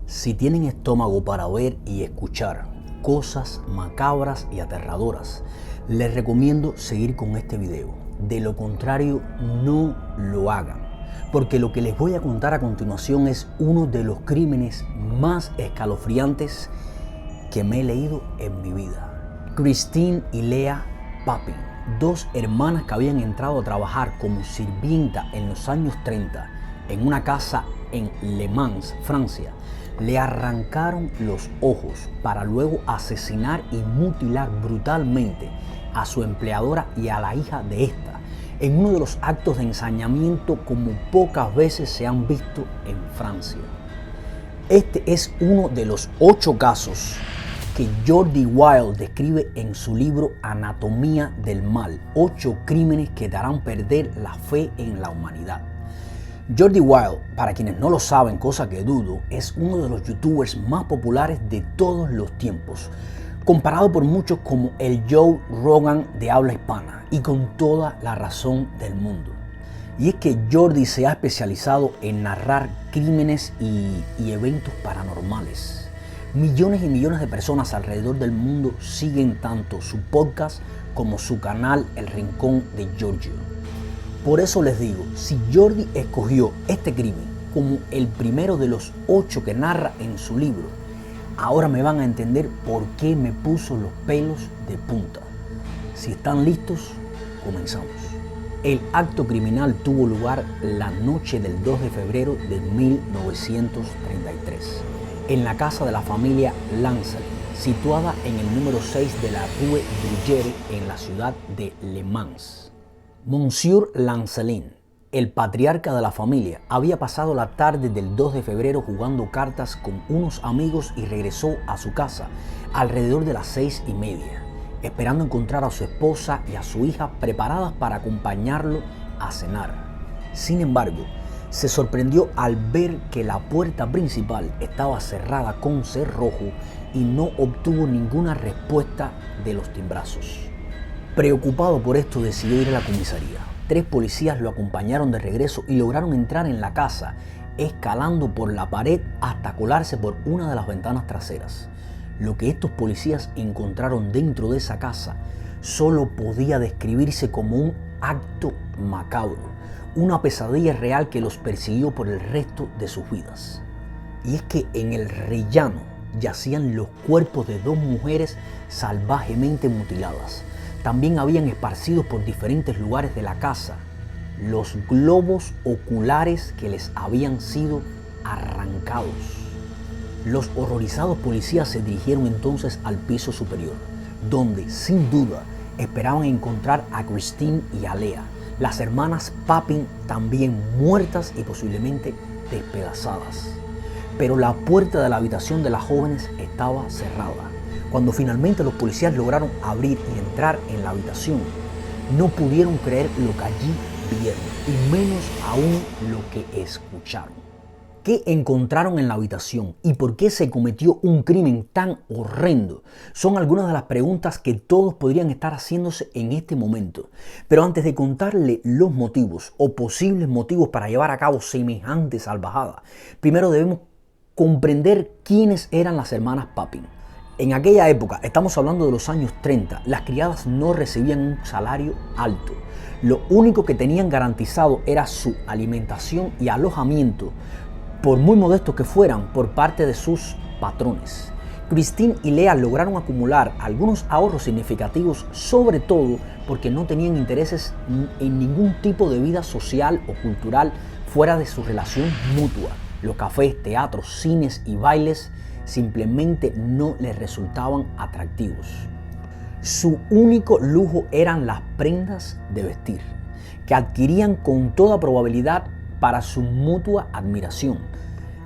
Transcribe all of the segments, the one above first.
Si tienen estómago para ver y escuchar cosas macabras y aterradoras, les recomiendo seguir con este video. De lo contrario, no lo hagan, porque lo que les voy a contar a continuación es uno de los crímenes más escalofriantes que me he leído en mi vida. Christine y Leah Papin, dos hermanas que habían entrado a trabajar como sirvienta en los años 30 en una casa en Le Mans, Francia, le arrancaron los ojos para luego asesinar y mutilar brutalmente a su empleadora y a la hija de esta, en uno de los actos de ensañamiento como pocas veces se han visto en Francia. Este es uno de los 8 casos que Jordi Wild describe en su libro Anatomía del Mal, 8 crímenes que te harán perder la fe en la humanidad. Jordi Wild, para quienes no lo saben, cosa que dudo, es uno de los youtubers más populares de todos los tiempos, comparado por muchos como el Joe Rogan de habla hispana, y con toda la razón del mundo. Y es que Jordi se ha especializado en narrar crímenes y eventos paranormales. Millones y millones de personas alrededor del mundo siguen tanto su podcast como su canal El Rincón de Giorgio. Por eso les digo, si Jordi escogió este crimen como el primero de los 8 que narra en su libro, ahora me van a entender por qué me puso los pelos de punta. Si están listos, comenzamos. El acto criminal tuvo lugar la noche del 2 de febrero de 1933, en la casa de la familia Lancelin, situada en el número 6 de la Rue Bruguière en la ciudad de Le Mans. Monsieur Lancelin, el patriarca de la familia, había pasado la tarde del 2 de febrero jugando cartas con unos amigos y regresó a su casa alrededor de las 6:30, esperando encontrar a su esposa y a su hija preparadas para acompañarlo a cenar. Sin embargo, se sorprendió al ver que la puerta principal estaba cerrada con cerrojo y no obtuvo ninguna respuesta de los timbrazos. Preocupado por esto, decidió ir a la comisaría. 3 policías lo acompañaron de regreso y lograron entrar en la casa, escalando por la pared hasta colarse por una de las ventanas traseras. Lo que estos policías encontraron dentro de esa casa solo podía describirse como un acto macabro, una pesadilla real que los persiguió por el resto de sus vidas. Y es que en el rellano yacían los cuerpos de 2 mujeres salvajemente mutiladas. También habían esparcidos por diferentes lugares de la casa los globos oculares que les habían sido arrancados. Los horrorizados policías se dirigieron entonces al piso superior, donde sin duda esperaban encontrar a Christine y a Leah, las hermanas Papin, también muertas y posiblemente despedazadas. Pero la puerta de la habitación de las jóvenes estaba cerrada. Cuando finalmente los policías lograron abrir y entrar en la habitación, no pudieron creer lo que allí vieron, y menos aún lo que escucharon. ¿Qué encontraron en la habitación y por qué se cometió un crimen tan horrendo? Son algunas de las preguntas que todos podrían estar haciéndose en este momento. Pero antes de contarle los motivos o posibles motivos para llevar a cabo semejante salvajada, primero debemos comprender quiénes eran las hermanas Papin. En aquella época, estamos hablando de los años 30, las criadas no recibían un salario alto. Lo único que tenían garantizado era su alimentación y alojamiento, por muy modestos que fueran, por parte de sus patrones. Christine y Leah lograron acumular algunos ahorros significativos, sobre todo porque no tenían intereses en ningún tipo de vida social o cultural fuera de su relación mutua. Los cafés, teatros, cines y bailes simplemente no les resultaban atractivos. Su único lujo eran las prendas de vestir, que adquirían con toda probabilidad para su mutua admiración.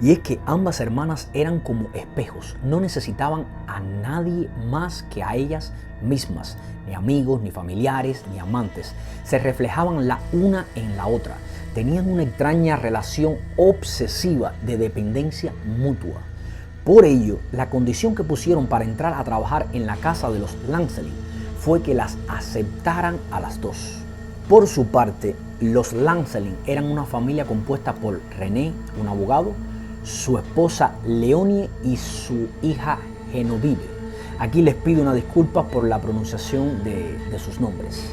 Y es que ambas hermanas eran como espejos, no necesitaban a nadie más que a ellas mismas, ni amigos, ni familiares, ni amantes. Se reflejaban la una en la otra, tenían una extraña relación obsesiva de dependencia mutua. Por ello, la condición que pusieron para entrar a trabajar en la casa de los Lancelin fue que las aceptaran a las dos. Por su parte, los Lancelin eran una familia compuesta por René, un abogado, su esposa Leonie y su hija Genoveve. Aquí les pido una disculpa por la pronunciación de sus nombres.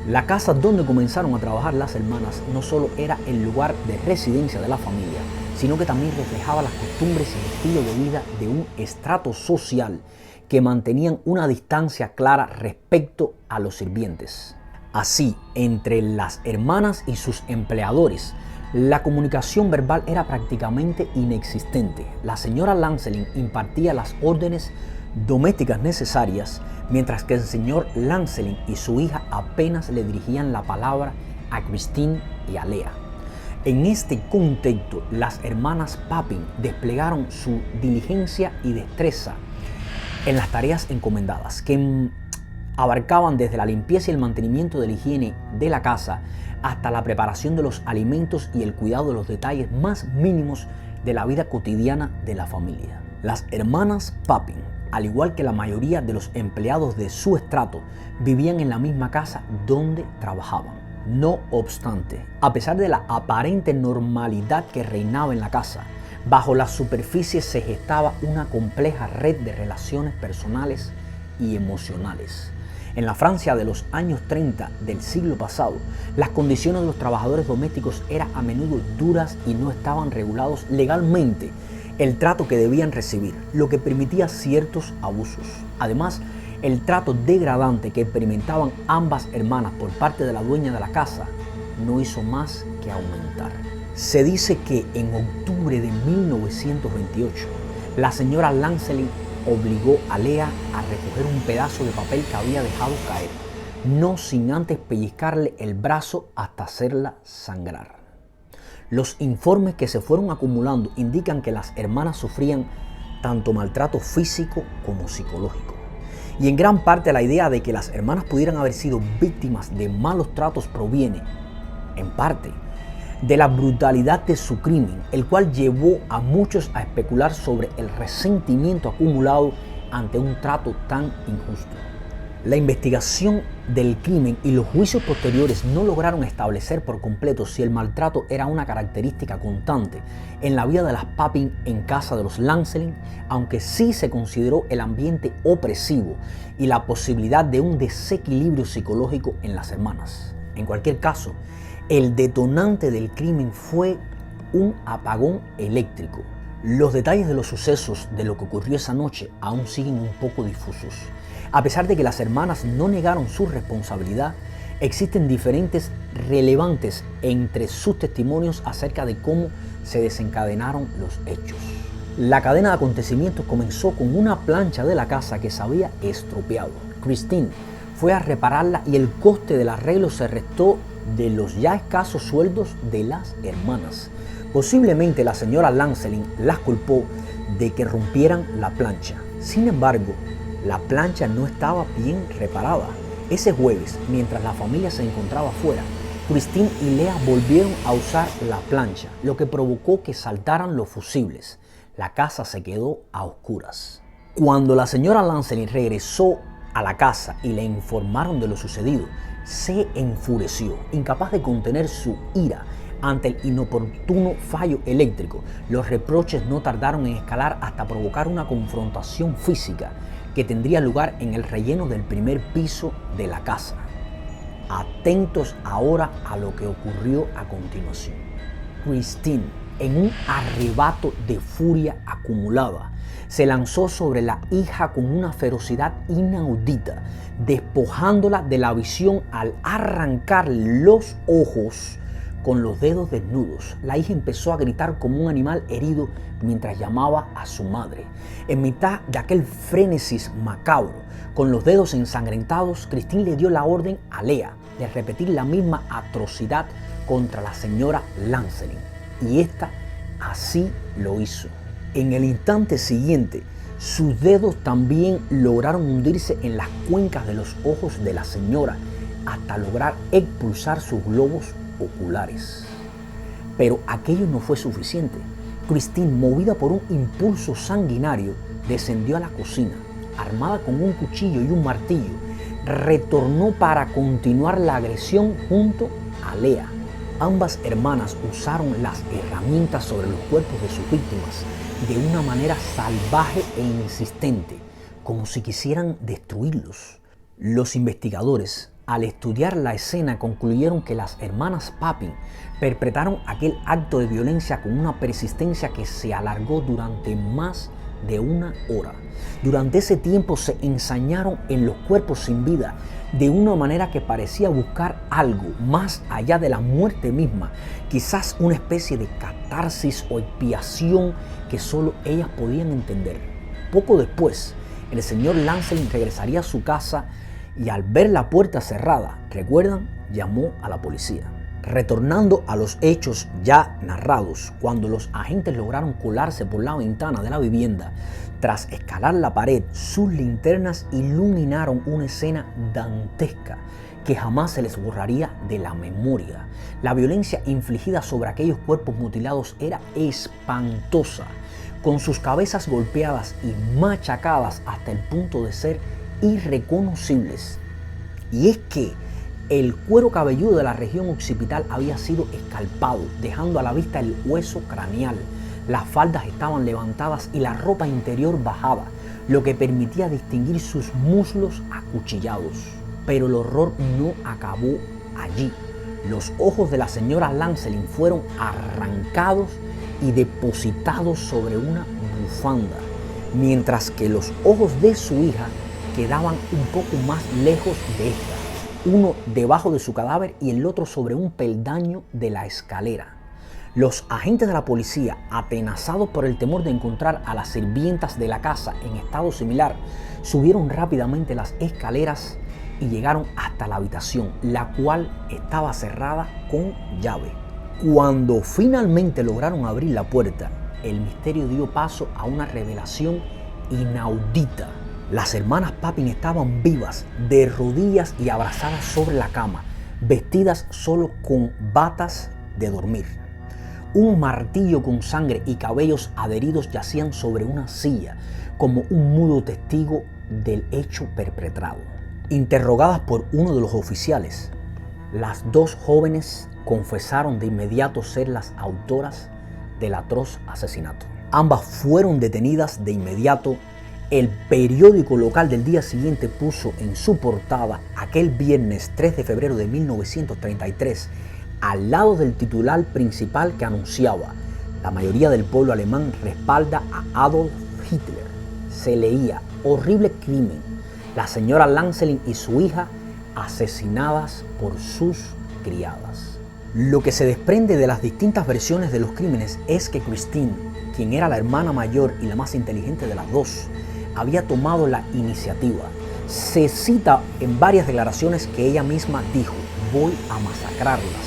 La casa donde comenzaron a trabajar las hermanas no solo era el lugar de residencia de la familia, sino que también reflejaba las costumbres y el estilo de vida de un estrato social que mantenían una distancia clara respecto a los sirvientes. Así, entre las hermanas y sus empleadores, la comunicación verbal era prácticamente inexistente. La señora Lancelin impartía las órdenes domésticas necesarias, mientras que el señor Lancelin y su hija apenas le dirigían la palabra a Christine y a Lea. En este contexto, las hermanas Papin desplegaron su diligencia y destreza en las tareas encomendadas, que abarcaban desde la limpieza y el mantenimiento de la higiene de la casa hasta la preparación de los alimentos y el cuidado de los detalles más mínimos de la vida cotidiana de la familia. Las hermanas Papin, al igual que la mayoría de los empleados de su estrato, vivían en la misma casa donde trabajaban. No obstante, a pesar de la aparente normalidad que reinaba en la casa, bajo la superficie se gestaba una compleja red de relaciones personales y emocionales. En la Francia de los años 30 del siglo pasado, las condiciones de los trabajadores domésticos eran a menudo duras y no estaban regulados legalmente el trato que debían recibir, lo que permitía ciertos abusos. Además, el trato degradante que experimentaban ambas hermanas por parte de la dueña de la casa no hizo más que aumentar. Se dice que en octubre de 1928, la señora Lancelin obligó a Lea a recoger un pedazo de papel que había dejado caer, no sin antes pellizcarle el brazo hasta hacerla sangrar. Los informes que se fueron acumulando indican que las hermanas sufrían tanto maltrato físico como psicológico. Y en gran parte la idea de que las hermanas pudieran haber sido víctimas de malos tratos proviene, en parte, de la brutalidad de su crimen, el cual llevó a muchos a especular sobre el resentimiento acumulado ante un trato tan injusto. La investigación del crimen y los juicios posteriores no lograron establecer por completo si el maltrato era una característica constante en la vida de las Papin en casa de los Lancelin, aunque sí se consideró el ambiente opresivo y la posibilidad de un desequilibrio psicológico en las hermanas. En cualquier caso, el detonante del crimen fue un apagón eléctrico. Los detalles de los sucesos de lo que ocurrió esa noche aún siguen un poco difusos. A pesar de que las hermanas no negaron su responsabilidad, existen diferentes relevantes entre sus testimonios acerca de cómo se desencadenaron los hechos. La cadena de acontecimientos comenzó con una plancha de la casa que se había estropeado. Christine fue a repararla y el coste del arreglo se restó de los ya escasos sueldos de las hermanas. Posiblemente la señora Lancelin las culpó de que rompieran la plancha. Sin embargo, la plancha no estaba bien reparada. Ese jueves, mientras la familia se encontraba fuera, Christine y Lea volvieron a usar la plancha, lo que provocó que saltaran los fusibles. La casa se quedó a oscuras. Cuando la señora Lancelin regresó a la casa y le informaron de lo sucedido, se enfureció, incapaz de contener su ira ante el inoportuno fallo eléctrico. Los reproches no tardaron en escalar hasta provocar una confrontación física que tendría lugar en el relleno del primer piso de la casa. Atentos ahora a lo que ocurrió a continuación. Christine, en un arrebato de furia acumulada, se lanzó sobre la hija con una ferocidad inaudita, despojándola de la visión al arrancar los ojos con los dedos desnudos. La hija empezó a gritar como un animal herido mientras llamaba a su madre. En mitad de aquel frenesis macabro, con los dedos ensangrentados, Christine le dio la orden a Lea de repetir la misma atrocidad contra la señora Lancelin, y esta así lo hizo. En el instante siguiente, sus dedos también lograron hundirse en las cuencas de los ojos de la señora hasta lograr expulsar sus globos oculares. Pero aquello no fue suficiente. Christine, movida por un impulso sanguinario, descendió a la cocina. Armada con un cuchillo y un martillo, retornó para continuar la agresión junto a Lea. Ambas hermanas usaron las herramientas sobre los cuerpos de sus víctimas de una manera salvaje e insistente, como si quisieran destruirlos. Los investigadores, al estudiar la escena, concluyeron que las hermanas Papin perpetraron aquel acto de violencia con una persistencia que se alargó durante más de una hora. Durante ese tiempo se ensañaron en los cuerpos sin vida de una manera que parecía buscar algo más allá de la muerte misma, quizás una especie de catarsis o expiación que solo ellas podían entender. Poco después, el señor Lancelin regresaría a su casa y al ver la puerta cerrada, ¿recuerdan?, llamó a la policía. Retornando a los hechos ya narrados, cuando los agentes lograron colarse por la ventana de la vivienda, tras escalar la pared, sus linternas iluminaron una escena dantesca que jamás se les borraría de la memoria. La violencia infligida sobre aquellos cuerpos mutilados era espantosa, con sus cabezas golpeadas y machacadas hasta el punto de ser irreconocibles. Y es que el cuero cabelludo de la región occipital había sido escalpado, dejando a la vista el hueso craneal. Las faldas estaban levantadas y la ropa interior bajada, lo que permitía distinguir sus muslos acuchillados. Pero el horror no acabó allí. Los ojos de la señora Lancelin fueron arrancados y depositados sobre una bufanda, mientras que los ojos de su hija quedaban un poco más lejos de esta, uno debajo de su cadáver y el otro sobre un peldaño de la escalera. Los agentes de la policía, atenazados por el temor de encontrar a las sirvientas de la casa en estado similar, subieron rápidamente las escaleras y llegaron hasta la habitación, la cual estaba cerrada con llave. Cuando finalmente lograron abrir la puerta, el misterio dio paso a una revelación inaudita. Las hermanas Papin estaban vivas, de rodillas y abrazadas sobre la cama, vestidas solo con batas de dormir. Un martillo con sangre y cabellos adheridos yacían sobre una silla, como un mudo testigo del hecho perpetrado. Interrogadas por uno de los oficiales, las dos jóvenes confesaron de inmediato ser las autoras del atroz asesinato. Ambas fueron detenidas de inmediato. El periódico local del día siguiente puso en su portada aquel viernes 3 de febrero de 1933, al lado del titular principal que anunciaba: la mayoría del pueblo alemán respalda a Adolf Hitler. Se leía: horrible crimen, la señora Lancelin y su hija asesinadas por sus criadas. Lo que se desprende de las distintas versiones de los crímenes es que Christine, quien era la hermana mayor y la más inteligente de las dos, había tomado la iniciativa. Se cita en varias declaraciones que ella misma dijo: voy a masacrarlas,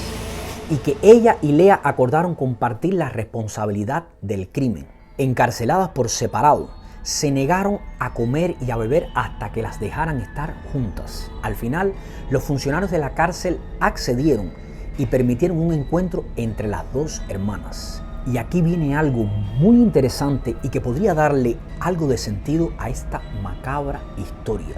y que ella y Lea acordaron compartir la responsabilidad del crimen. Encarceladas por separado, se negaron a comer y a beber hasta que las dejaran estar juntas. Al final, los funcionarios de la cárcel accedieron y permitieron un encuentro entre las dos hermanas. Y aquí viene algo muy interesante y que podría darle algo de sentido a esta macabra historia.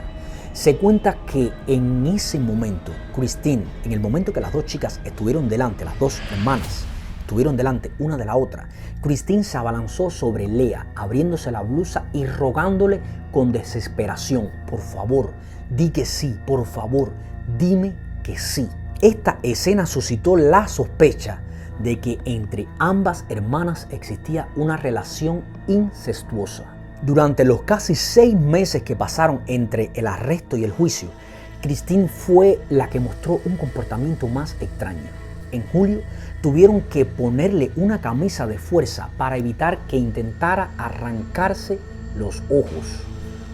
Se cuenta que en ese momento, Christine, en el momento que las dos chicas estuvieron delante, las dos hermanas estuvieron delante una de la otra, Christine se abalanzó sobre Lea, abriéndose la blusa y rogándole con desesperación: por favor, di que sí, por favor, dime que sí. Esta escena suscitó la sospecha de que entre ambas hermanas existía una relación incestuosa. Durante los casi 6 meses que pasaron entre el arresto y el juicio, Christine fue la que mostró un comportamiento más extraño. En julio, tuvieron que ponerle una camisa de fuerza para evitar que intentara arrancarse los ojos.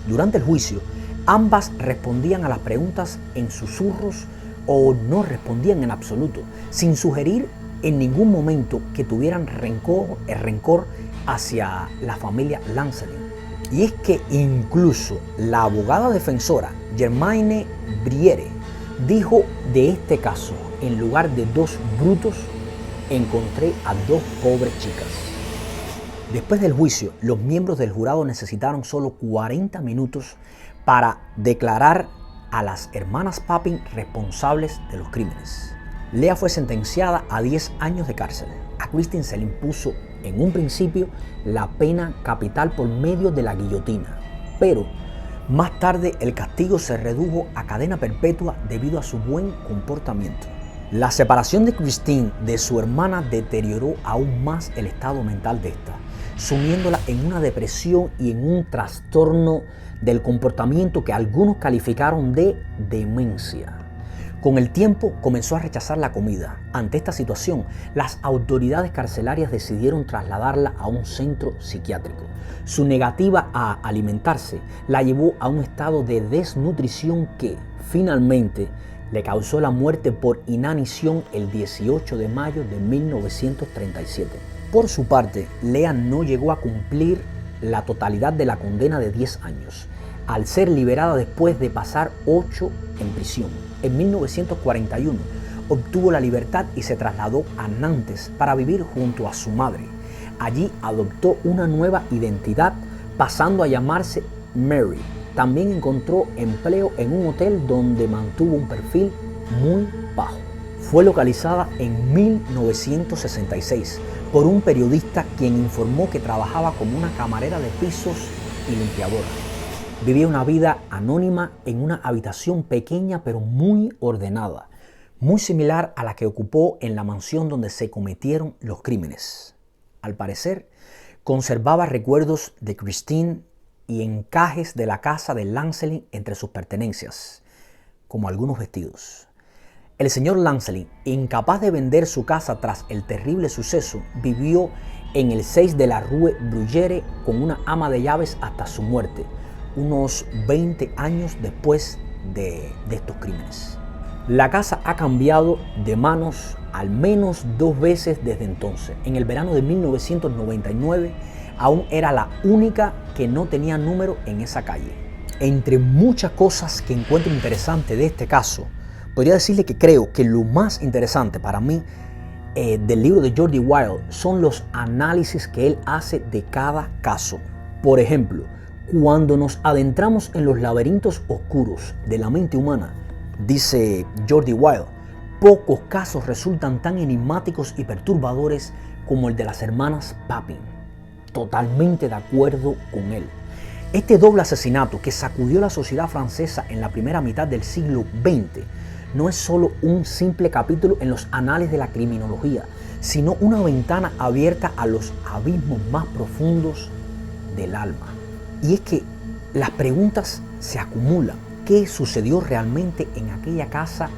Durante el juicio, ambas respondían a las preguntas en susurros o no respondían en absoluto, sin sugerir en ningún momento que tuvieran rencor hacia la familia Lancelin. Y es que incluso la abogada defensora Germaine Briere dijo de este caso: en lugar de 2 brutos, encontré a 2 pobres chicas. Después del juicio, los miembros del jurado necesitaron solo 40 minutos para declarar a las hermanas Papin responsables de los crímenes. Lea fue sentenciada a 10 años de cárcel. A Christine se le impuso en un principio la pena capital por medio de la guillotina, pero más tarde el castigo se redujo a cadena perpetua debido a su buen comportamiento. La separación de Christine de su hermana deterioró aún más el estado mental de esta, sumiéndola en una depresión y en un trastorno del comportamiento que algunos calificaron de demencia. Con el tiempo comenzó a rechazar la comida. Ante esta situación, las autoridades carcelarias decidieron trasladarla a un centro psiquiátrico. Su negativa a alimentarse la llevó a un estado de desnutrición que, finalmente, le causó la muerte por inanición el 18 de mayo de 1937. Por su parte, Lea no llegó a cumplir la totalidad de la condena de 10 años, al ser liberada después de pasar 8 en prisión. En 1941 obtuvo la libertad y se trasladó a Nantes para vivir junto a su madre. Allí adoptó una nueva identidad, pasando a llamarse Mary. También encontró empleo en un hotel donde mantuvo un perfil muy bajo. Fue localizada en 1966 por un periodista quien informó que trabajaba como una camarera de pisos y limpiadora. Vivía una vida anónima en una habitación pequeña pero muy ordenada, muy similar a la que ocupó en la mansión donde se cometieron los crímenes. Al parecer, conservaba recuerdos de Christine y encajes de la casa de Lancelin entre sus pertenencias, como algunos vestidos. El señor Lancelin, incapaz de vender su casa tras el terrible suceso, vivió en el 6 de la Rue Bruguière con una ama de llaves hasta su muerte, unos 20 años después de estos crímenes. La casa ha cambiado de manos al menos 2 veces desde entonces. En el verano de 1999 aún era la única que no tenía número en esa calle. Entre muchas cosas que encuentro interesante de este caso, podría decirle que creo que lo más interesante para mí del libro de Jordi Wild son los análisis que él hace de cada caso. Por ejemplo, cuando nos adentramos en los laberintos oscuros de la mente humana, dice Jordi Wild, pocos casos resultan tan enigmáticos y perturbadores como el de las hermanas Papin. Totalmente de acuerdo con él. Este doble asesinato que sacudió la sociedad francesa en la primera mitad del siglo XX no es solo un simple capítulo en los anales de la criminología, sino una ventana abierta a los abismos más profundos del alma. Y es que las preguntas se acumulan. ¿Qué sucedió realmente en aquella casa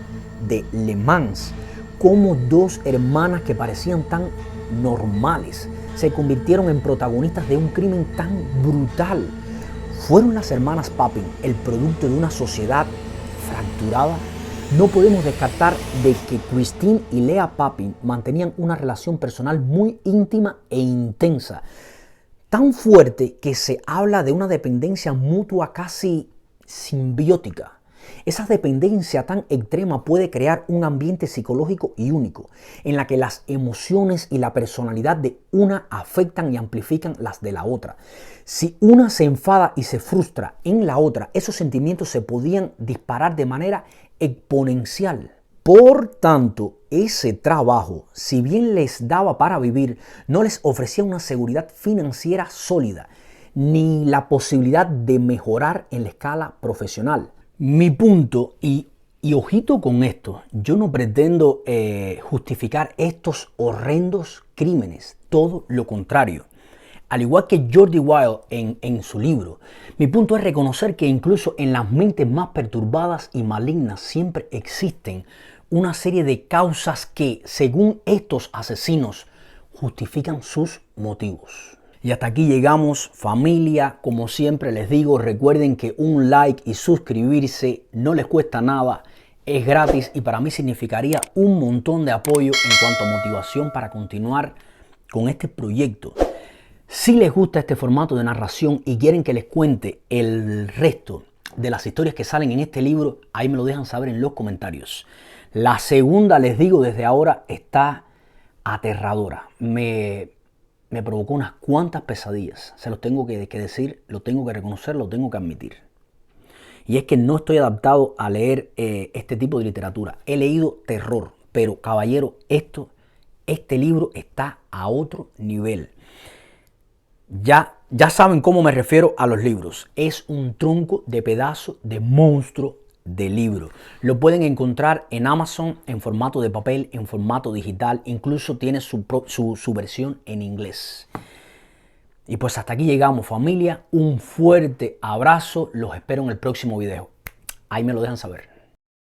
de Le Mans? ¿Cómo 2 hermanas que parecían tan normales se convirtieron en protagonistas de un crimen tan brutal? ¿Fueron las hermanas Papin el producto de una sociedad fracturada? No podemos descartar de que Christine y Lea Papin mantenían una relación personal muy íntima e intensa, tan fuerte que se habla de una dependencia mutua casi simbiótica. Esa dependencia tan extrema puede crear un ambiente psicológico y único, en la que las emociones y la personalidad de una afectan y amplifican las de la otra. Si una se enfada y se frustra en la otra, esos sentimientos se podían disparar de manera exponencial. Por tanto, ese trabajo, si bien les daba para vivir, no les ofrecía una seguridad financiera sólida, ni la posibilidad de mejorar en la escala profesional. Mi punto, y ojito con esto, yo no pretendo justificar estos horrendos crímenes, todo lo contrario. Al igual que Jordi Wild en su libro, mi punto es reconocer que incluso en las mentes más perturbadas y malignas siempre existen una serie de causas que, según estos asesinos, justifican sus motivos. Y hasta aquí llegamos, familia. Como siempre les digo, recuerden que un like y suscribirse no les cuesta nada, es gratis y para mí significaría un montón de apoyo en cuanto a motivación para continuar con este proyecto. Si les gusta este formato de narración y quieren que les cuente el resto de las historias que salen en este libro, ahí me lo dejan saber en los comentarios. La segunda, les digo desde ahora, está aterradora. Me provocó unas cuantas pesadillas. Se los tengo que decir, lo tengo que reconocer, lo tengo que admitir. Y es que no estoy adaptado a leer este tipo de literatura. He leído terror, pero caballero, este libro está a otro nivel. Ya saben cómo me refiero a los libros. Es un tronco de pedazo de monstruo de libro. Lo pueden encontrar en Amazon en formato de papel, en formato digital. Incluso tiene su versión en inglés. Y pues hasta aquí llegamos, familia. Un fuerte abrazo. Los espero en el próximo video. Ahí me lo dejan saber.